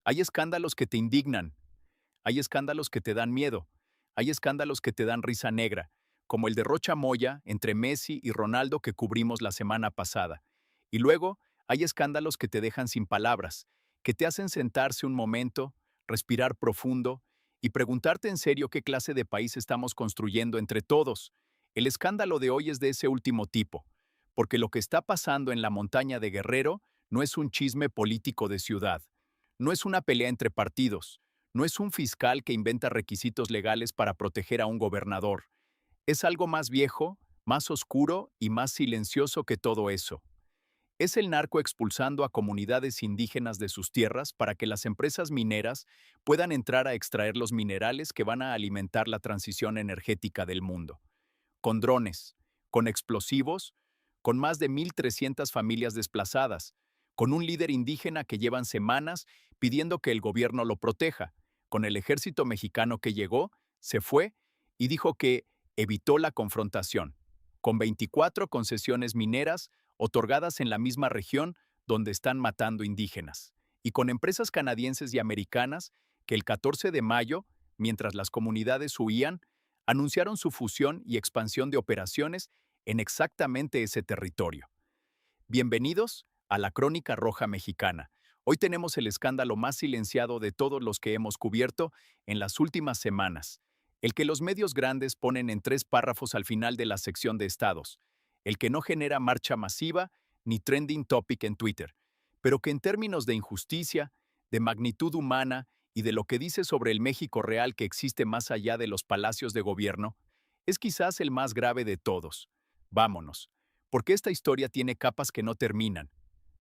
Hay escándalos que te indignan, hay escándalos que te dan miedo, hay escándalos que te dan risa negra, como el de Rocha Moya entre Messi y Ronaldo que cubrimos la semana pasada. Y luego hay escándalos que te dejan sin palabras, que te hacen sentarse un momento, respirar profundo y preguntarte en serio qué clase de país estamos construyendo entre todos. El escándalo de hoy es de ese último tipo, porque lo que está pasando en la montaña de Guerrero no es un chisme político de ciudad, no es una pelea entre partidos, no es un fiscal que inventa requisitos legales para proteger a un gobernador. Es algo más viejo, más oscuro y más silencioso que todo eso. Es el narco expulsando a comunidades indígenas de sus tierras para que las empresas mineras puedan entrar a extraer los minerales que van a alimentar la transición energética del mundo. Con drones, con explosivos, con más de 1,300 familias desplazadas, con un líder indígena que llevan semanas pidiendo que el gobierno lo proteja, con el ejército mexicano que llegó, se fue y dijo que evitó la confrontación, con 24 concesiones mineras otorgadas en la misma región donde están matando indígenas, y con empresas canadienses y americanas que el 14 de mayo, mientras las comunidades huían, anunciaron su fusión y expansión de operaciones en exactamente ese territorio. Bienvenidos a la Crónica Roja Mexicana. Hoy tenemos el escándalo más silenciado de todos los que hemos cubierto en las últimas semanas, el que los medios grandes ponen en 3 párrafos al final de la sección de estados, el que no genera marcha masiva ni trending topic en Twitter, pero que en términos de injusticia, de magnitud humana y de lo que dice sobre el México real que existe más allá de los palacios de gobierno, es quizás el más grave de todos. Vámonos, porque esta historia tiene capas que no terminan.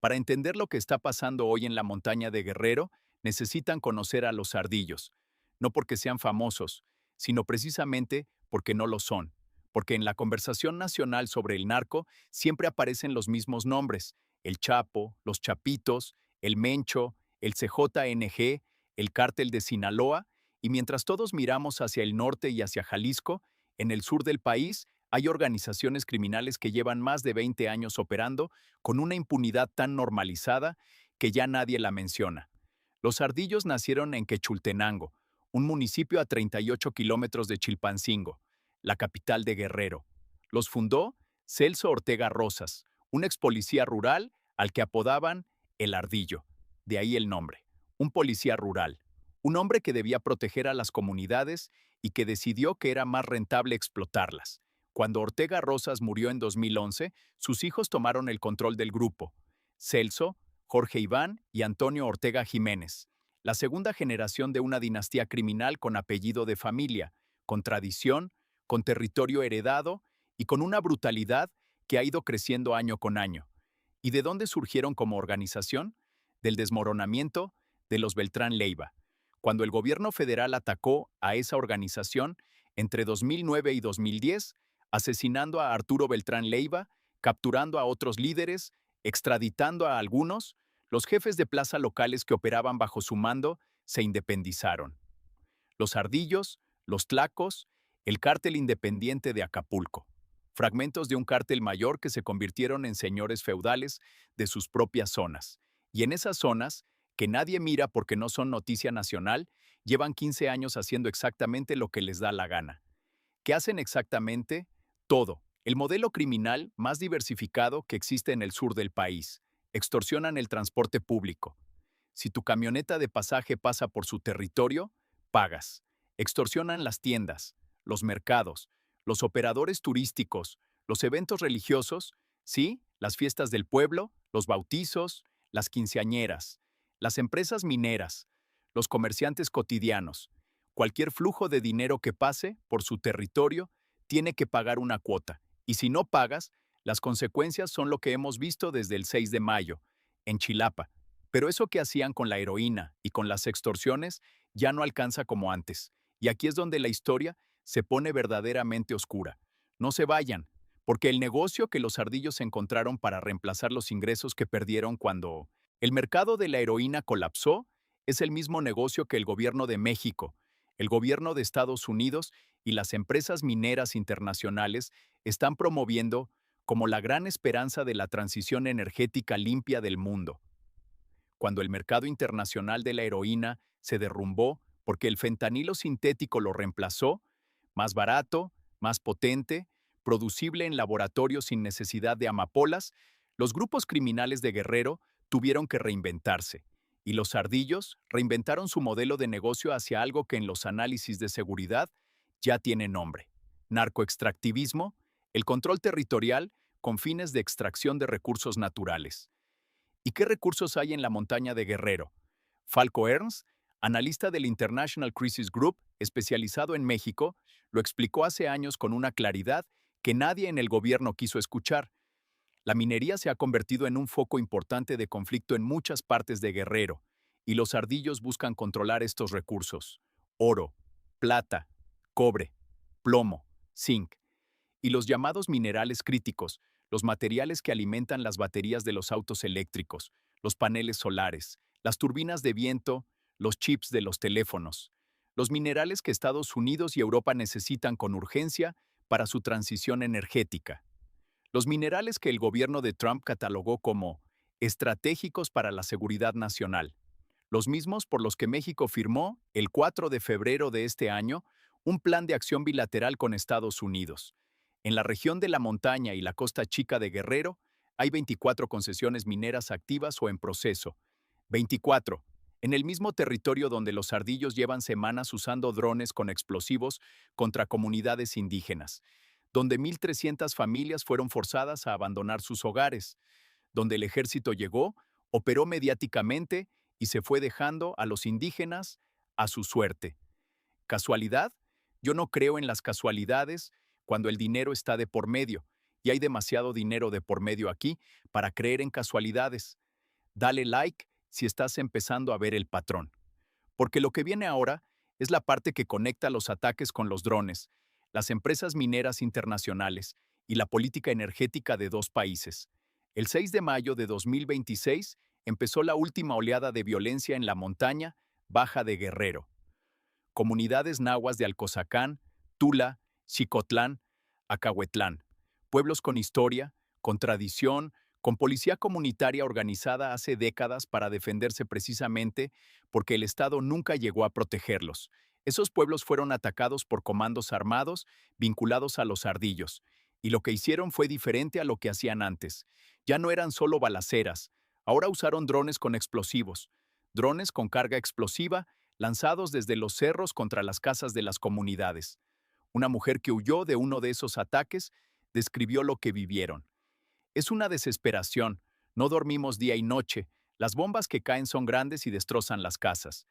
Para entender lo que está pasando hoy en la montaña de Guerrero, necesitan conocer a los ardillos, no porque sean famosos, sino precisamente porque no lo son, porque en la conversación nacional sobre el narco siempre aparecen los mismos nombres: el Chapo, los Chapitos, el Mencho, el CJNG, el Cártel de Sinaloa, y mientras todos miramos hacia el norte y hacia Jalisco, en el sur del país hay organizaciones criminales que llevan más de 20 años operando con una impunidad tan normalizada que ya nadie la menciona. Los ardillos nacieron en Quechultenango, un municipio a 38 kilómetros de Chilpancingo, la capital de Guerrero. Los fundó Celso Ortega Rosas, un ex policía rural al que apodaban el Ardillo, de ahí el nombre, un policía rural, un hombre que debía proteger a las comunidades y que decidió que era más rentable explotarlas. Cuando Ortega Rosas murió en 2011, sus hijos tomaron el control del grupo: Celso, Jorge Iván y Antonio Ortega Jiménez, la segunda generación de una dinastía criminal con apellido de familia, con tradición, con territorio heredado y con una brutalidad que ha ido creciendo año con año. ¿Y de dónde surgieron como organización? Del desmoronamiento de los Beltrán Leiva. Cuando el gobierno federal atacó a esa organización entre 2009 y 2010, asesinando a Arturo Beltrán Leiva, capturando a otros líderes, extraditando a algunos, los jefes de plaza locales que operaban bajo su mando se independizaron. Los Ardillos, los Tlacos, el cártel independiente de Acapulco. Fragmentos de un cártel mayor que se convirtieron en señores feudales de sus propias zonas. Y en esas zonas, que nadie mira porque no son noticia nacional, llevan 15 años haciendo exactamente lo que les da la gana. ¿Qué hacen exactamente? Todo. El modelo criminal más diversificado que existe en el sur del país. Extorsionan el transporte público. Si tu camioneta de pasaje pasa por su territorio, pagas. Extorsionan las tiendas, los mercados, los operadores turísticos, los eventos religiosos, sí, las fiestas del pueblo, los bautizos, las quinceañeras, las empresas mineras, los comerciantes cotidianos. Cualquier flujo de dinero que pase por su territorio tiene que pagar una cuota, y si no pagas, las consecuencias son lo que hemos visto desde el 6 de mayo, en Chilapa. Pero eso que hacían con la heroína y con las extorsiones ya no alcanza como antes. Y aquí es donde la historia se pone verdaderamente oscura. No se vayan, porque el negocio que los ardillos encontraron para reemplazar los ingresos que perdieron cuando el mercado de la heroína colapsó es el mismo negocio que el gobierno de México, el gobierno de Estados Unidos y las empresas mineras internacionales están promoviendo como la gran esperanza de la transición energética limpia del mundo. cuando el mercado internacional de la heroína se derrumbó porque el fentanilo sintético lo reemplazó, más barato, más potente, producible en laboratorios sin necesidad de amapolas, los grupos criminales de Guerrero tuvieron que reinventarse, y los ardillos reinventaron su modelo de negocio hacia algo que en los análisis de seguridad ya tiene nombre: narcoextractivismo, el control territorial con fines de extracción de recursos naturales. ¿Y qué recursos hay en la montaña de Guerrero? Falco Ernst, analista del International Crisis Group, especializado en México, lo explicó hace años con una claridad que nadie en el gobierno quiso escuchar. La minería se ha convertido en un foco importante de conflicto en muchas partes de Guerrero, y los ardillos buscan controlar estos recursos: oro, plata, cobre, plomo, zinc, y los llamados minerales críticos, los materiales que alimentan las baterías de los autos eléctricos, los paneles solares, las turbinas de viento, los chips de los teléfonos, los minerales que Estados Unidos y Europa necesitan con urgencia para su transición energética, los minerales que el gobierno de Trump catalogó como estratégicos para la seguridad nacional, los mismos por los que México firmó, el 4 de febrero de este año, un plan de acción bilateral con Estados Unidos. En la región de la montaña y la costa chica de Guerrero, hay 24 concesiones mineras activas o en proceso. 24. En el mismo territorio donde los ardillos llevan semanas usando drones con explosivos contra comunidades indígenas, donde 1.300 familias fueron forzadas a abandonar sus hogares, donde el ejército llegó, operó mediáticamente y se fue dejando a los indígenas a su suerte. ¿Casualidad? Yo no creo en las casualidades cuando el dinero está de por medio, y hay demasiado dinero de por medio aquí para creer en casualidades. Dale like si estás empezando a ver el patrón. Porque lo que viene ahora es la parte que conecta los ataques con los drones, las empresas mineras internacionales y la política energética de dos países. El 6 de mayo de 2026 empezó la última oleada de violencia en la montaña baja de Guerrero. Comunidades nahuas de Alcozacán, Tula, Xicotlán, Acahuetlán, pueblos con historia, con tradición, con policía comunitaria organizada hace décadas para defenderse precisamente porque el Estado nunca llegó a protegerlos. Esos pueblos fueron atacados por comandos armados vinculados a los ardillos, y lo que hicieron fue diferente a lo que hacían antes. Ya no eran solo balaceras, ahora usaron drones con explosivos, drones con carga explosiva lanzados desde los cerros contra las casas de las comunidades. Una mujer que huyó de uno de esos ataques describió lo que vivieron. Es una desesperación, no dormimos día y noche, las bombas que caen son grandes y destrozan las casas.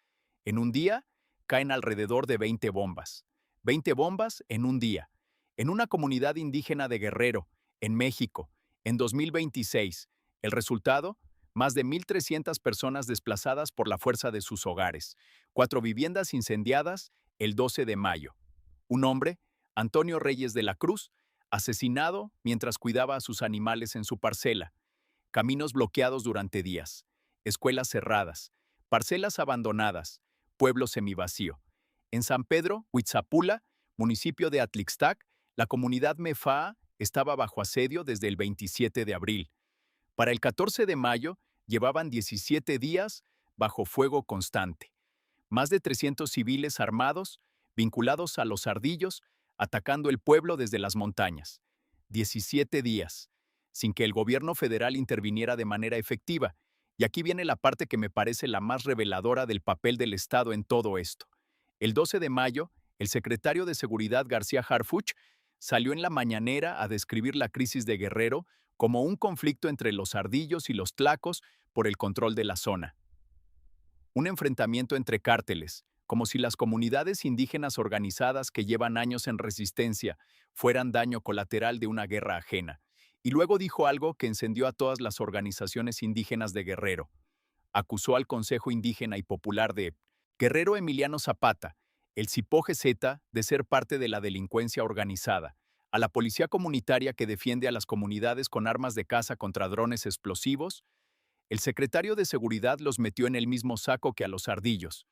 En un día, caen alrededor de 20 bombas. 20 bombas en un día. En una comunidad indígena de Guerrero, en México, en 2026. El resultado: más de 1.300 personas desplazadas por la fuerza de sus hogares. 4 viviendas incendiadas el 12 de mayo. Un hombre, Antonio Reyes de la Cruz, asesinado mientras cuidaba a sus animales en su parcela. Caminos bloqueados durante días. Escuelas cerradas. Parcelas abandonadas. Pueblo semivacío. En San Pedro, Huitzapula, municipio de Atlixtac, la comunidad Mefaa estaba bajo asedio desde el 27 de abril. Para el 14 de mayo, llevaban 17 días bajo fuego constante. Más de 300 civiles armados, vinculados a los ardillos, atacando el pueblo desde las montañas. 17 días, sin que el gobierno federal interviniera de manera efectiva. Y aquí viene la parte que me parece la más reveladora del papel del Estado en todo esto. El 12 de mayo, el secretario de Seguridad García Harfuch salió en la mañanera a describir la crisis de Guerrero como un conflicto entre los ardillos y los tlacos por el control de la zona. Un enfrentamiento entre cárteles, como si las comunidades indígenas organizadas que llevan años en resistencia fueran daño colateral de una guerra ajena. Y luego dijo algo que encendió a todas las organizaciones indígenas de Guerrero. Acusó al Consejo Indígena y Popular de Guerrero Emiliano Zapata, el CIPOGZ, de ser parte de la delincuencia organizada, a la policía comunitaria que defiende a las comunidades con armas de caza contra drones explosivos. El secretario de Seguridad los metió en el mismo saco que a los ardillos.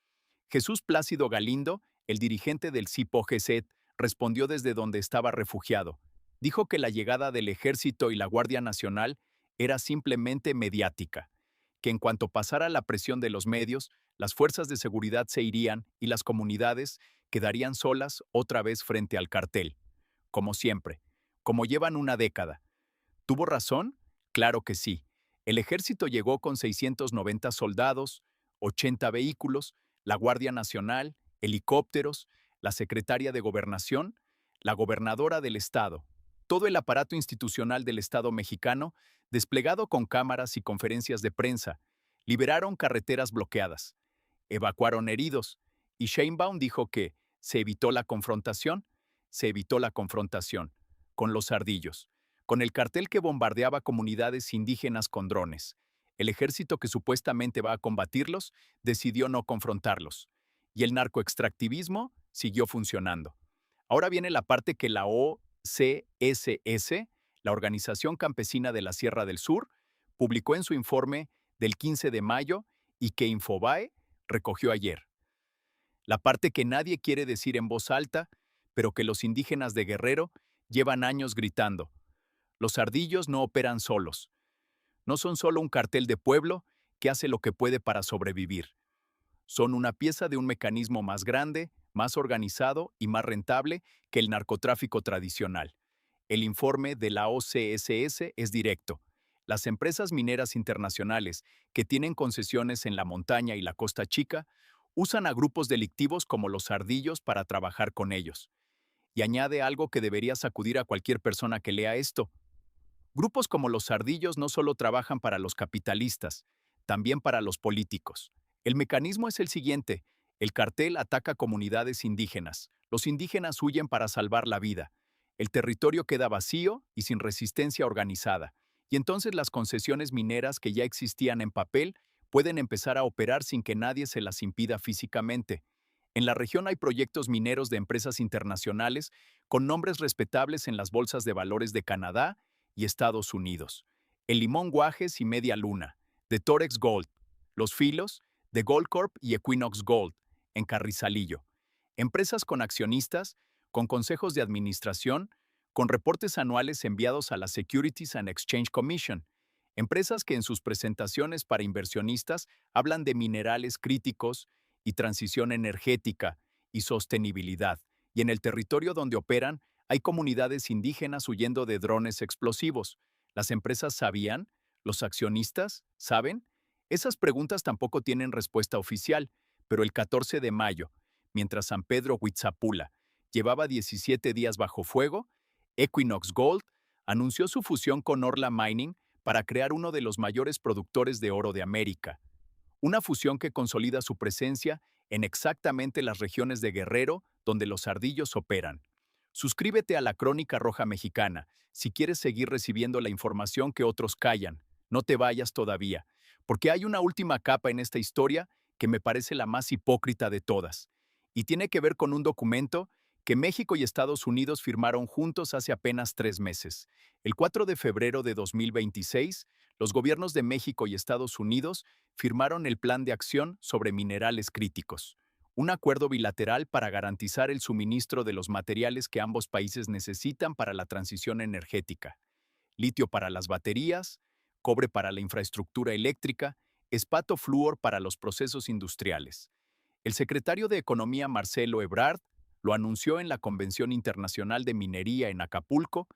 Jesús Plácido Galindo, el dirigente del CIPOGZ, respondió desde donde estaba refugiado. Dijo que la llegada del Ejército y la Guardia Nacional era simplemente mediática, que en cuanto pasara la presión de los medios, las fuerzas de seguridad se irían y las comunidades quedarían solas otra vez frente al cartel, como siempre, como llevan una década. ¿Tuvo razón? Claro que sí. El ejército llegó con 690 soldados, 80 vehículos, la Guardia Nacional, helicópteros, la secretaria de Gobernación, la gobernadora del estado, todo el aparato institucional del Estado mexicano, desplegado con cámaras y conferencias de prensa, liberaron carreteras bloqueadas, evacuaron heridos, y Sheinbaum dijo que se evitó la confrontación con los ardillos, con el cartel que bombardeaba comunidades indígenas con drones. El ejército que supuestamente va a combatirlos decidió no confrontarlos, y el narcoextractivismo siguió funcionando. Ahora viene la parte que la OCSS, la Organización Campesina de la Sierra del Sur, publicó en su informe del 15 de mayo y que Infobae recogió ayer. La parte que nadie quiere decir en voz alta, pero que los indígenas de Guerrero llevan años gritando. Los ardillos no operan solos. No son solo un cartel de pueblo que hace lo que puede para sobrevivir. Son una pieza de un mecanismo más grande, más organizado y más rentable que el narcotráfico tradicional. El informe de la OCSS es directo. Las empresas mineras internacionales que tienen concesiones en la montaña y la Costa Chica usan a grupos delictivos como los ardillos para trabajar con ellos. Y añade algo que debería sacudir a cualquier persona que lea esto. Grupos como los ardillos no solo trabajan para los capitalistas, también para los políticos. El mecanismo es el siguiente: el cartel ataca comunidades indígenas. Los indígenas huyen para salvar la vida. El territorio queda vacío y sin resistencia organizada. Y entonces las concesiones mineras que ya existían en papel pueden empezar a operar sin que nadie se las impida físicamente. En la región hay proyectos mineros de empresas internacionales con nombres respetables en las bolsas de valores de Canadá y Estados Unidos. El Limón Guajes y Media Luna, de Torex Gold. Los Filos, de Goldcorp y Equinox Gold, en Carrizalillo. Empresas con accionistas, con consejos de administración, con reportes anuales enviados a la Securities and Exchange Commission. Empresas que en sus presentaciones para inversionistas hablan de minerales críticos y transición energética y sostenibilidad. Y en el territorio donde operan, hay comunidades indígenas huyendo de drones explosivos. ¿Las empresas sabían? ¿Los accionistas saben? Esas preguntas tampoco tienen respuesta oficial, pero el 14 de mayo, mientras San Pedro Huitzapula llevaba 17 días bajo fuego, Equinox Gold anunció su fusión con Orla Mining para crear uno de los mayores productores de oro de América. Una fusión que consolida su presencia en exactamente las regiones de Guerrero donde los ardillos operan. Suscríbete a la Crónica Roja Mexicana si quieres seguir recibiendo la información que otros callan. No te vayas todavía, porque hay una última capa en esta historia que me parece la más hipócrita de todas, y tiene que ver con un documento que México y Estados Unidos firmaron juntos hace apenas 3 meses. El 4 de febrero de 2026, los gobiernos de México y Estados Unidos firmaron el Plan de Acción sobre Minerales Críticos, un acuerdo bilateral para garantizar el suministro de los materiales que ambos países necesitan para la transición energética: litio para las baterías, cobre para la infraestructura eléctrica, espato flúor para los procesos industriales. El secretario de Economía Marcelo Ebrard lo anunció en la Convención Internacional de Minería en Acapulco,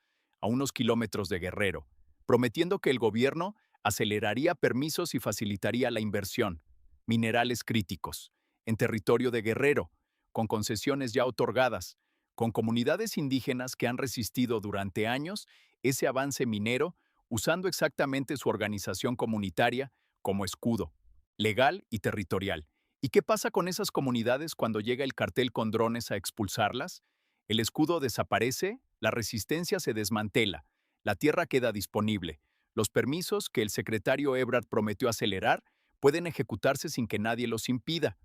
a unos kilómetros de Guerrero, prometiendo que el gobierno aceleraría permisos y facilitaría la inversión, minerales críticos, en territorio de Guerrero, con concesiones ya otorgadas, con comunidades indígenas que han resistido durante años ese avance minero usando exactamente su organización comunitaria como escudo, legal y territorial. ¿Y qué pasa con esas comunidades cuando llega el cartel con drones a expulsarlas? El escudo desaparece, la resistencia se desmantela, la tierra queda disponible. Los permisos que el secretario Ebrard prometió acelerar pueden ejecutarse sin que nadie los impida.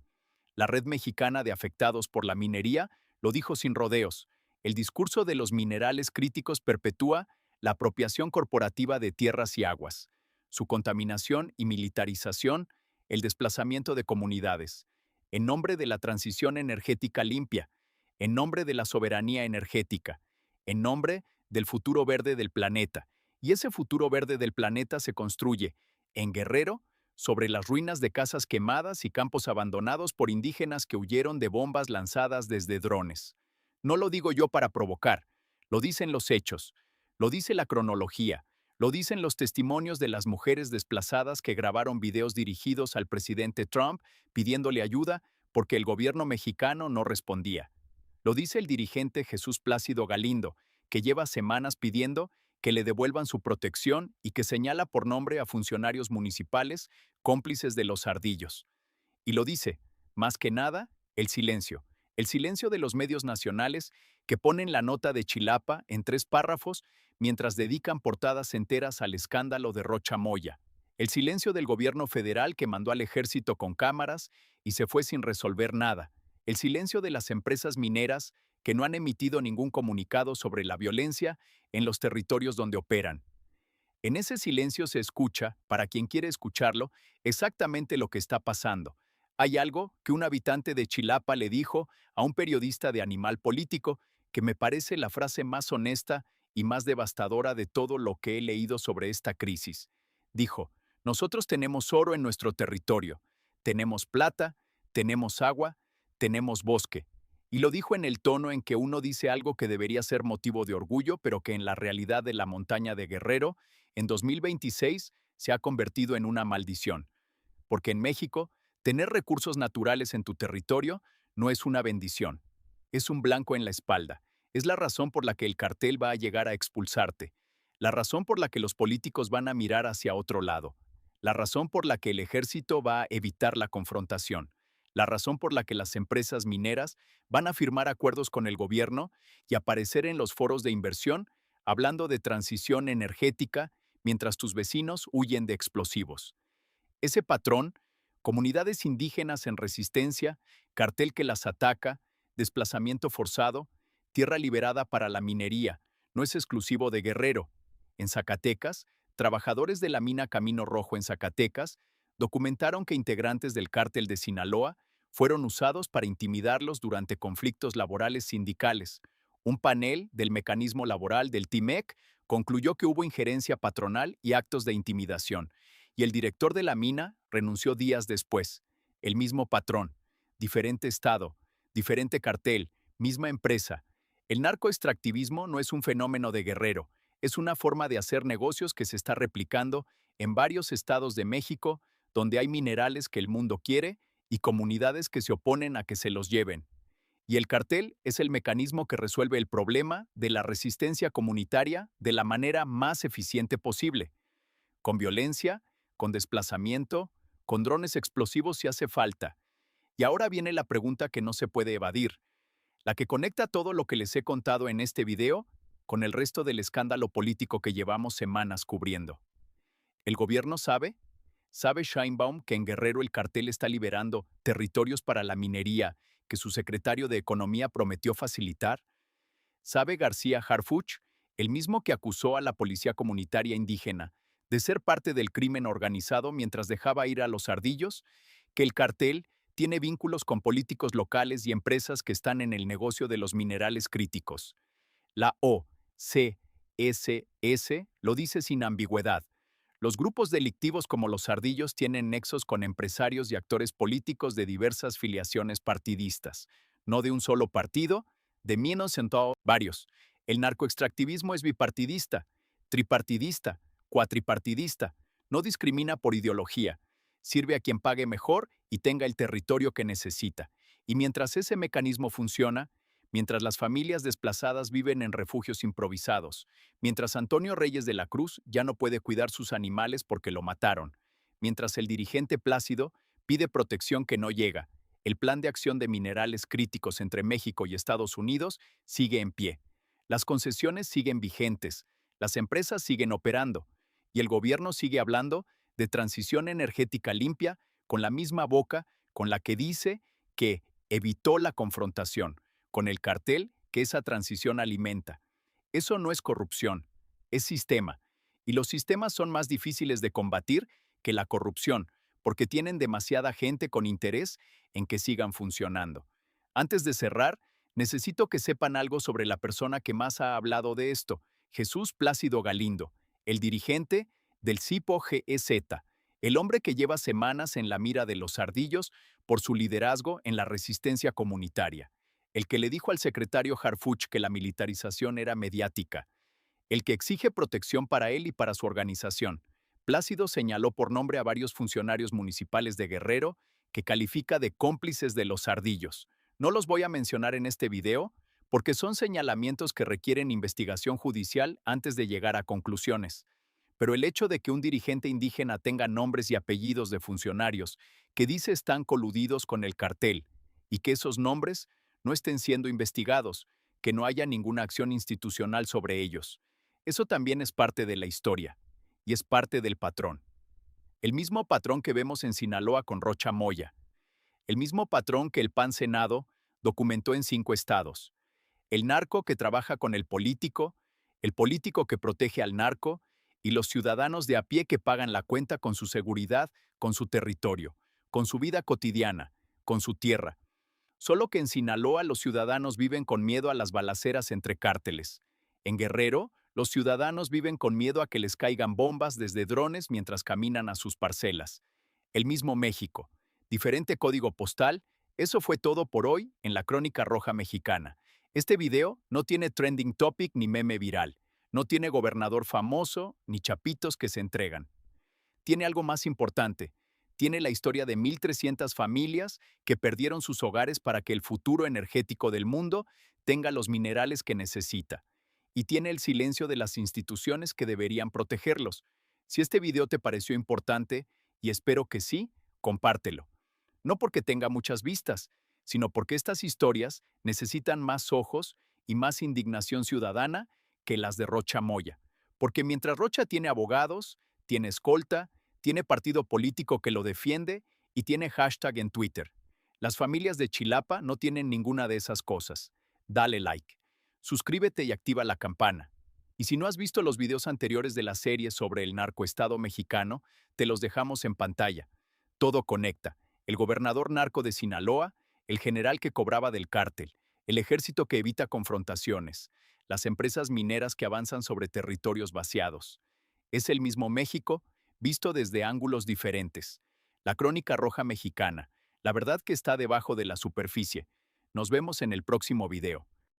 La Red Mexicana de Afectados por la Minería lo dijo sin rodeos: el discurso de los minerales críticos perpetúa la apropiación corporativa de tierras y aguas, su contaminación y militarización, el desplazamiento de comunidades, en nombre de la transición energética limpia, en nombre de la soberanía energética, en nombre del futuro verde del planeta. Y ese futuro verde del planeta se construye en Guerrero sobre las ruinas de casas quemadas y campos abandonados por indígenas que huyeron de bombas lanzadas desde drones. No lo digo yo para provocar, lo dicen los hechos, lo dice la cronología, lo dicen los testimonios de las mujeres desplazadas que grabaron videos dirigidos al presidente Trump pidiéndole ayuda porque el gobierno mexicano no respondía. Lo dice el dirigente Jesús Plácido Galindo, que lleva semanas pidiendo que le devuelvan su protección y que señala por nombre a funcionarios municipales cómplices de los ardillos. Y lo dice, más que nada, el silencio de los medios nacionales que ponen la nota de Chilapa en 3 párrafos mientras dedican portadas enteras al escándalo de Rocha Moya, el silencio del gobierno federal que mandó al ejército con cámaras y se fue sin resolver nada, el silencio de las empresas mineras que no han emitido ningún comunicado sobre la violencia en los territorios donde operan. En ese silencio se escucha, para quien quiere escucharlo, exactamente lo que está pasando. Hay algo que un habitante de Chilapa le dijo a un periodista de Animal Político que me parece la frase más honesta y más devastadora de todo lo que he leído sobre esta crisis. Dijo, nosotros tenemos oro en nuestro territorio, tenemos plata, tenemos agua, tenemos bosque. Y lo dijo en el tono en que uno dice algo que debería ser motivo de orgullo, pero que en la realidad de la montaña de Guerrero en 2026 se ha convertido en una maldición, porque en México, tener recursos naturales en tu territorio no es una bendición, es un blanco en la espalda, es la razón por la que el cartel va a llegar a expulsarte, la razón por la que los políticos van a mirar hacia otro lado, la razón por la que el ejército va a evitar la confrontación, la razón por la que las empresas mineras van a firmar acuerdos con el gobierno y aparecer en los foros de inversión hablando de transición energética mientras tus vecinos huyen de explosivos. Ese patrón, comunidades indígenas en resistencia, cartel que las ataca, desplazamiento forzado, tierra liberada para la minería, no es exclusivo de Guerrero. En Zacatecas, trabajadores de la mina Camino Rojo en Zacatecas documentaron que integrantes del cártel de Sinaloa fueron usados para intimidarlos durante conflictos laborales sindicales. Un panel del mecanismo laboral del TIMEC concluyó que hubo injerencia patronal y actos de intimidación, y el director de la mina renunció días después. El mismo patrón, diferente estado, diferente cartel, misma empresa. El narcoextractivismo no es un fenómeno de Guerrero, es una forma de hacer negocios que se está replicando en varios estados de México, donde hay minerales que el mundo quiere y comunidades que se oponen a que se los lleven. Y el cartel es el mecanismo que resuelve el problema de la resistencia comunitaria de la manera más eficiente posible, con violencia, con desplazamiento, con drones explosivos si hace falta. Y ahora viene la pregunta que no se puede evadir, la que conecta todo lo que les he contado en este video con el resto del escándalo político que llevamos semanas cubriendo. ¿El gobierno sabe? ¿Sabe Sheinbaum que en Guerrero el cartel está liberando territorios para la minería que su secretario de Economía prometió facilitar? ¿Sabe García Harfuch, el mismo que acusó a la policía comunitaria indígena de ser parte del crimen organizado mientras dejaba ir a los ardillos, que el cartel tiene vínculos con políticos locales y empresas que están en el negocio de los minerales críticos? La OCSS lo dice sin ambigüedad. Los grupos delictivos como los ardillos tienen nexos con empresarios y actores políticos de diversas filiaciones partidistas, no de un solo partido, de menos en todo, varios. El narcoextractivismo es bipartidista, tripartidista, cuatripartidista, no discrimina por ideología, sirve a quien pague mejor y tenga el territorio que necesita. Y mientras ese mecanismo funciona, mientras las familias desplazadas viven en refugios improvisados, mientras Antonio Reyes de la Cruz ya no puede cuidar sus animales porque lo mataron, mientras el dirigente Plácido pide protección que no llega, el plan de acción de minerales críticos entre México y Estados Unidos sigue en pie. Las concesiones siguen vigentes, las empresas siguen operando, y el gobierno sigue hablando de transición energética limpia con la misma boca con la que dice que evitó la confrontación con el cartel que esa transición alimenta. Eso no es corrupción, es sistema. Y los sistemas son más difíciles de combatir que la corrupción, porque tienen demasiada gente con interés en que sigan funcionando. Antes de cerrar, necesito que sepan algo sobre la persona que más ha hablado de esto, Jesús Plácido Galindo, el dirigente del CIPO-GEZ, El hombre que lleva semanas en la mira de los ardillos por su liderazgo en la resistencia comunitaria. El que le dijo al secretario Harfuch que la militarización era mediática. El que exige protección para él y para su organización. Plácido señaló por nombre a varios funcionarios municipales de Guerrero que califica de cómplices de los ardillos. No los voy a mencionar en este video porque son señalamientos que requieren investigación judicial antes de llegar a conclusiones. Pero el hecho de que un dirigente indígena tenga nombres y apellidos de funcionarios que dice están coludidos con el cartel y que esos nombres no estén siendo investigados, que no haya ninguna acción institucional sobre ellos. Eso también es parte de la historia y es parte del patrón. El mismo patrón que vemos en Sinaloa con Rocha Moya, el mismo patrón que el PAN Senado documentó en 5 estados. El narco que trabaja con el político que protege al narco y los ciudadanos de a pie que pagan la cuenta con su seguridad, con su territorio, con su vida cotidiana, con su tierra. Solo que en Sinaloa los ciudadanos viven con miedo a las balaceras entre cárteles. En Guerrero, los ciudadanos viven con miedo a que les caigan bombas desde drones mientras caminan a sus parcelas. El mismo México. Diferente código postal. Eso fue todo por hoy en la Crónica Roja Mexicana. Este video no tiene trending topic ni meme viral. No tiene gobernador famoso ni chapitos que se entregan. Tiene algo más importante. Tiene la historia de 1,300 familias que perdieron sus hogares para que el futuro energético del mundo tenga los minerales que necesita. Y tiene el silencio de las instituciones que deberían protegerlos. Si este video te pareció importante, y espero que sí, compártelo. No porque tenga muchas vistas, sino porque estas historias necesitan más ojos y más indignación ciudadana que las de Rocha Moya. Porque mientras Rocha tiene abogados, tiene escolta, tiene partido político que lo defiende y tiene hashtag en Twitter. Las familias de Chilapa no tienen ninguna de esas cosas. Dale like. Suscríbete y activa la campana. Y si no has visto los videos anteriores de la serie sobre el narcoestado mexicano, te los dejamos en pantalla. Todo conecta. El gobernador narco de Sinaloa, el general que cobraba del cártel, el ejército que evita confrontaciones, las empresas mineras que avanzan sobre territorios vaciados. Es el mismo México, visto desde ángulos diferentes. La Crónica Roja Mexicana, la verdad que está debajo de la superficie. Nos vemos en el próximo video.